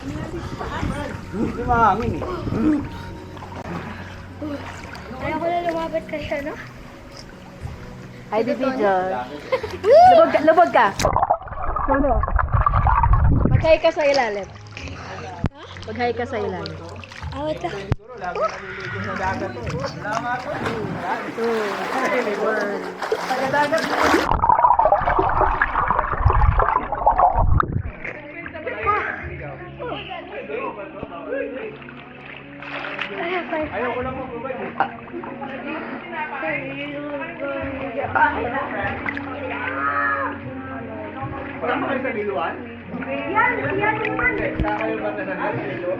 Hindi mahangin eh. Ayaw ko na lumapit ka siya, no? Hi, Bibi John. Lubog ka. Ano? Mag-hi ka sa ilalim. Mag-hi ka sa ilalim. Awat na. Siguro lagi naliligo sa dagat to eh. Salamat po. Taga-dagat mo. Ayaw ko lang mag-ubay eh. Wala mo kayo sa liluan? Yan naman. Kakayo ba na sa liluan?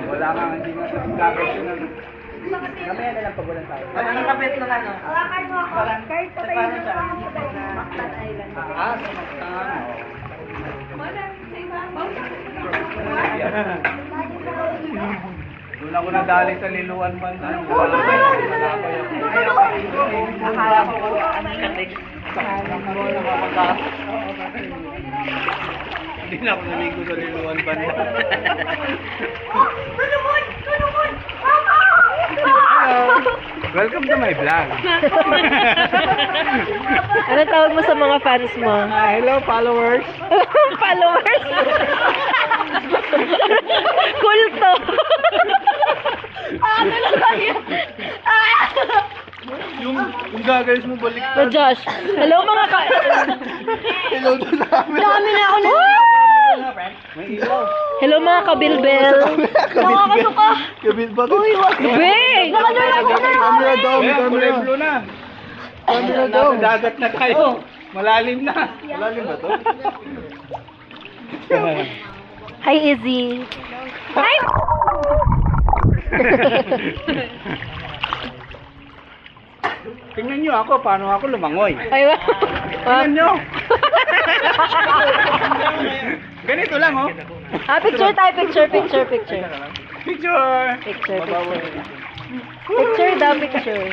Wala nga, hindi nga sa gagawin yun ano. Mamaya na lang pagulan tayo. Ang kapit na ano? Hawakan mo ako. Kahit patay na sa ako. Mactan Island. Ah, sa Mactan. Doon ako nadali sa liluan man. Wala ko yung malabay ako. Akala ko ano katik. Hindi na ako naligo sa liluan ba? Hello! Welcome to my vlog. Ano tawag mo sa mga fans mo? Hello followers. Followers? Kulto. Ano na kayo? Yung gagalis mo balik Oh, Josh. Hello mga ka... Hello doon sa amin. Dami na ako na... May ilaw. Hello mga kabilbel. Nakakasuka. Kabil bakit? Uy, wag. Beng! Camera daw, camera. Blue na. Camera daw. Nasa dagat na tayo. Malalim na. Malalim ba to? Hi, Izzy. Hi! Tingnan nyo ako, paano ako lumangoy. Ay, wa. Tingnan nyo. Ganito lang, oh. Ah, picture tayo. Picture. Picture. Picture. Picture daw, picture.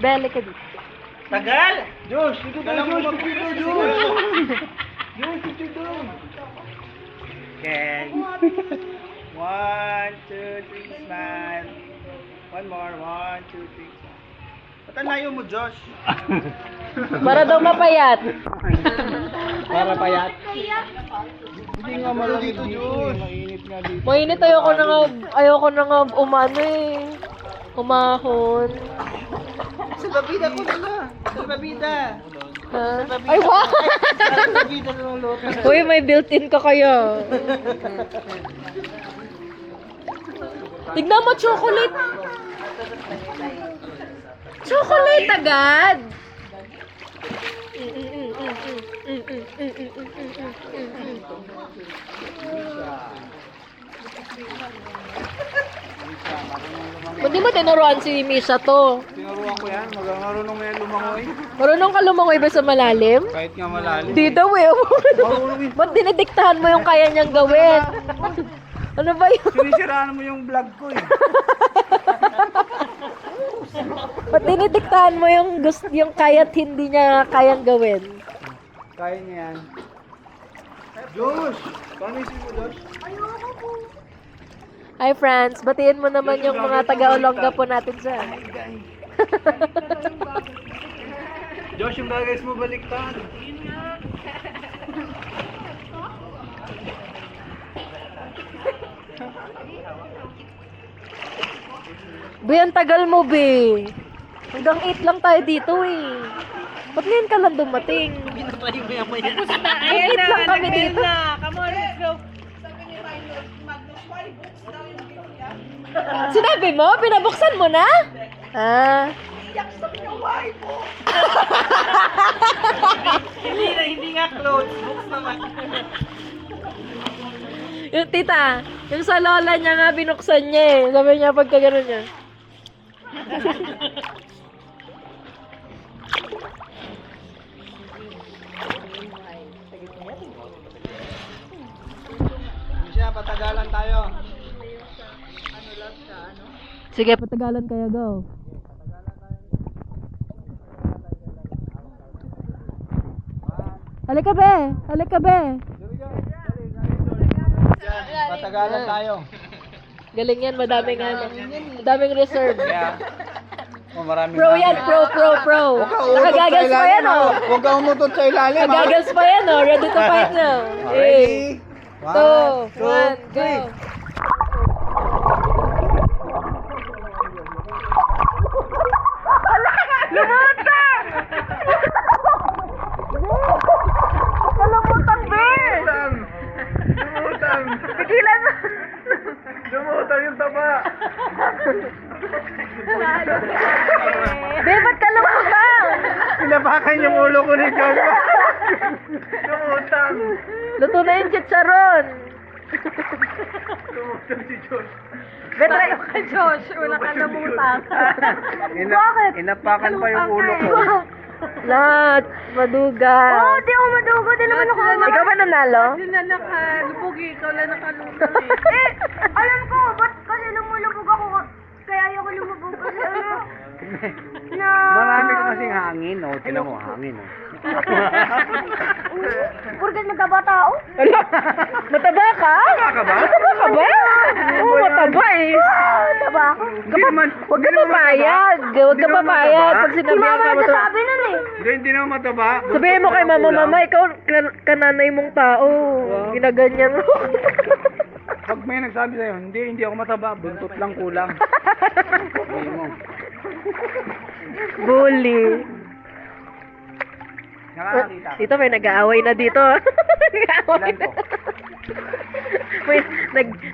Belle ka dito. Tagal! Josh, ito tayo, Josh. Picture, Josh. Josh, picture doon. Okay. 1, 2, 3, smile. One more. 1, 2, 3. Ba't ang layo mo, Josh? Para daw mapayat. Para payat. Hindi nga malamig dito, Josh. Mainit nga dito. Mainit, ayoko na nga umano eh. Umahon. Sa babida ko nila. Sa babida. Ha? Ay, wow! Sa babida ng loto. Uy, may built-in ka kaya. Tignan mo, chocolate. Chocolate agad. Hindi mo tinuruan si Misha to. Tinuruan ko yan. Marunong mo yan lumangoy. Marunong ka lumangoy ba sa malalim? Kahit nga malalim. Di daw eh. Ba't dinidiktahan mo yung kaya niyang gawin? Ano ba yun? Sinisiraan mo yung vlog ko eh. Ba't dinidiktahan mo yung yung kaya't hindi niya kayang gawin? Kaya niya yan. Josh! Paano isip mo, Josh? Hi friends, batiin mo naman yung mga taga-Olongga po natin dyan. Josh, yung gagawin mo baliktad. Be, ang tagal mo, be. Hanggang 8 lang tayo dito, eh. Ba't ngayon ka lang dumating? Pinatay mo yung maya. Ayan na, lang kami dito. Come on, let's go. Sinabi mo? Pinabuksan mo na? Ah. Hindi nga clothes. Books naman. Yung tita, yung sa lola niya nga binuksan niya eh. Sabi niya pagka gano'n niya. Siya, patagalan tayo. Sige, patagalan kaya, go. Halika be. Halika be. Patagalan tayo. Galing yan, madaming madaming reserve. Kaya, maraming Pro yan, pro. Nakagagals pa yan, oh. Huwag ka umutot sa ilalim, ha? Nakagagals pa yan, oh. Ready to fight na. Ready? 2, 1, go. Lumutang! Lumutang, Bear! Lumutang! Pigilan mo! Lumutang yung taba! Bear, ba't ka lumutang? Pinapakan yung ulo ko ni Gamba! Lumutang! Luto na yung chicharon. Lumutang si Josh! Betray ka, Josh. Wala ka lumutang. Bakit? Inapakan pa yung ulo ko. Lahat. Maduga. Oh, di ako madugo. Di naman ako. Ikaw ba nanalo? Alam ko, ba't kasi lumulubog ako? Kaya ayoko lumubog kasi ano? Na... Marami ka kasing hangin, oh. Tinan mo, hangin, oh. Purgat mataba tao? Mataba ka? Mataba ka ba? Mataba ka ba? Oo, mataba eh. Mataba ako? Huwag ka papayag. Huwag ka papayag. Pag Si sinabihan mama ka mataba. nagsasabi nun eh. Hindi naman mataba. Sabihin mo kay mama, ikaw kananay mong tao. Ginaganyan mo. Pag may nagsabi sa'yo, hindi ako mataba. Buntot lang kulang. Sabihin mo. Bully. Nakakakita. Dito may nag-aaway na dito. Nag-aaway na. May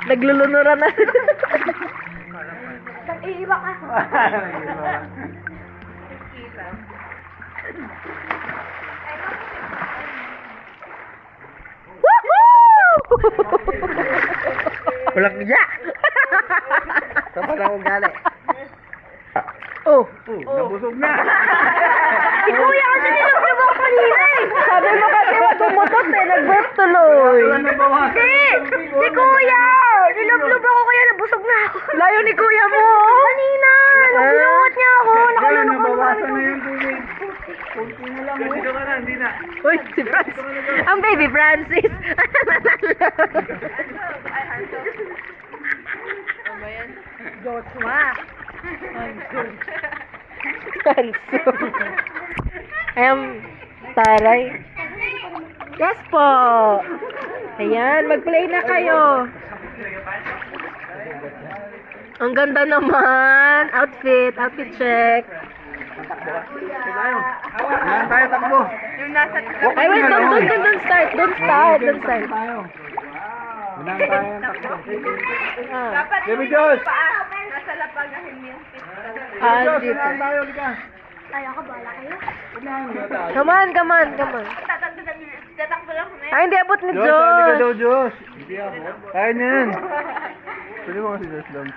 naglulunuran na. Nag-iiba ka. Walang iya! Ito pa lang ugali. Oh. Nabusog na! Si kuya kasi nilublob ako kanina eh. Sabi mo kasi wag umutot eh. Nag-burp tuloy. Wala na bawas. Si kuya! Nilublob ako kaya nabusog na ako. Layo ni kuya mo. Kanina! Nung binuot niya ako. Nakalunok ako. Nabawasan na yung tubig. Kunti na lang. Dito ka na, hindi na. Uy, si Francis. Ang baby Francis. Joshua. Hanso. Taray. Yes po. Ayan, mag-play na kayo. Ang ganda naman. Outfit check. Yan tayo, takbo. Ay, wait, don't start. Tayo. Yan tayo, takbo. Baby Josh! Dito. Yan tayo, lika. Kaya ka, bala kayo. Come on. Ay, hindi abot ni Josh, sabi ka Josh. daw, Josh. Kaya niya yan. Pwede mo kasi Josh lang.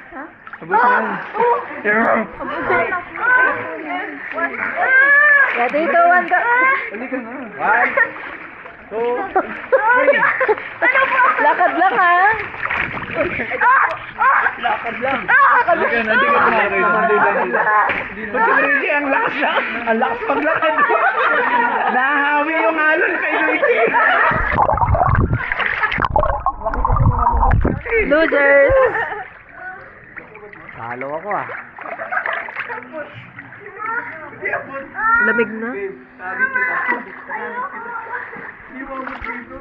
Abot na yan. Ready, 2, 1, go. Halika na. 1, 2, 3. Lakad lang, ha? Lakad lang. Halika na, di ka kumaray. Pag-Luigi, ang lakas lang. Ang lakas paglakad. Nahahawi yung alon kay Luigi. Losers. Talo ako ah. Lamig na. Sabi kita. Di mo abot dito.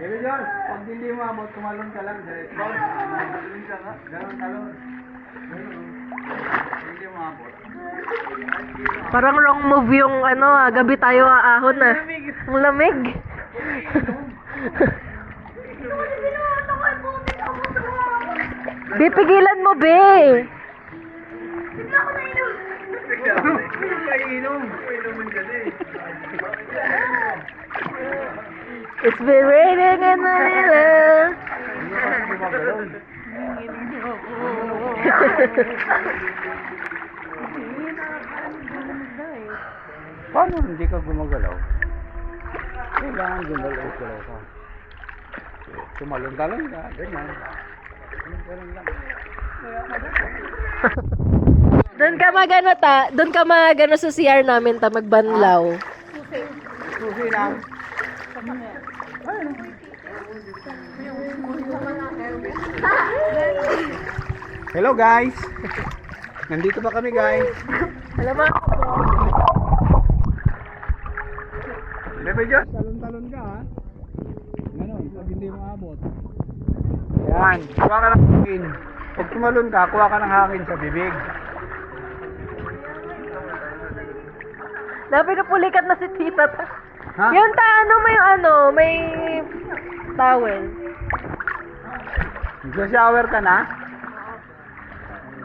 Baby John, pag hindi mo abot, tumalon ka lang. Diretso. Tumalon ka nga. Ganon talon. Hindi mo abot. Parang wrong move yung gabi tayo aahon na. Ang lamig. Di, pigilan mo, be. Bigla ako nainom. Inom. Inumin ka na eh. It's been raining in Manila. Paano hindi ka gumagalaw? Kailangan gumagalaw ka. Tumalon-talon ka, ganyan. Ganyan lang. Doon ka magano doon ka magano sa CR namin ta magbanlaw. Susi lang. Hello guys. Nandito pa kami guys. Alam mo, Bebe Diyos, talon-talon ka ha. Ganon, pag hindi mo abot. Yan, kuha ka ng hangin. Pag tumalon ka, kuha ka ng hangin sa bibig. napinupulikat na si tita. Ha? Yung may towel. Nag-shower ka na?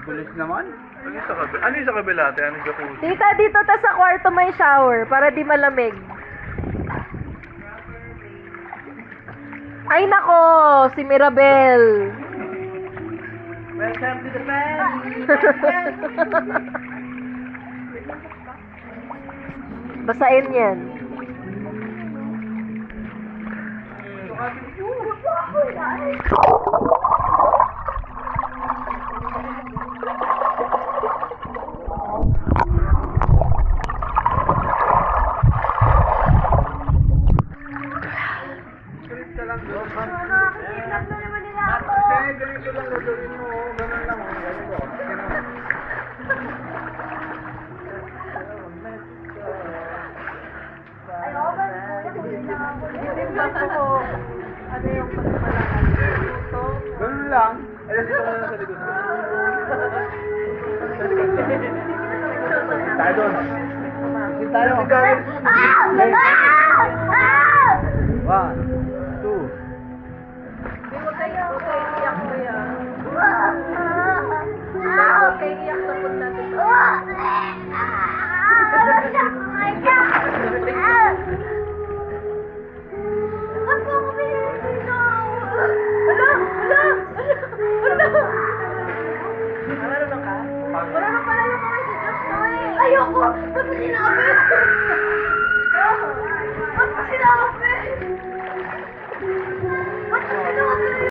Bilis naman. Ano yung sa kabila ate? Ano yung jacuzzi? Tita, dito ta sa kwarto may shower para di malamig. Ay nako, si Mirabel. Welcome to the family. Basain yan. Nakakikidnap na naman nila ako. Ganito lang gagawin mo. Ganun lang. Ay, oo ba? Nahuli na ako. Ganun lang. Ay, dito ka na sa likod ko. Tayo doon. Sit tayo. Ah! 1, 2. Huwag kayo iyak ko yan. Ah! Huwag kayo iyak sa food natin. Ba't po ako pinipinaw? Marunong ka? Wala na pala naman si Josh to eh. Ayoko! Ba't hindi na kami?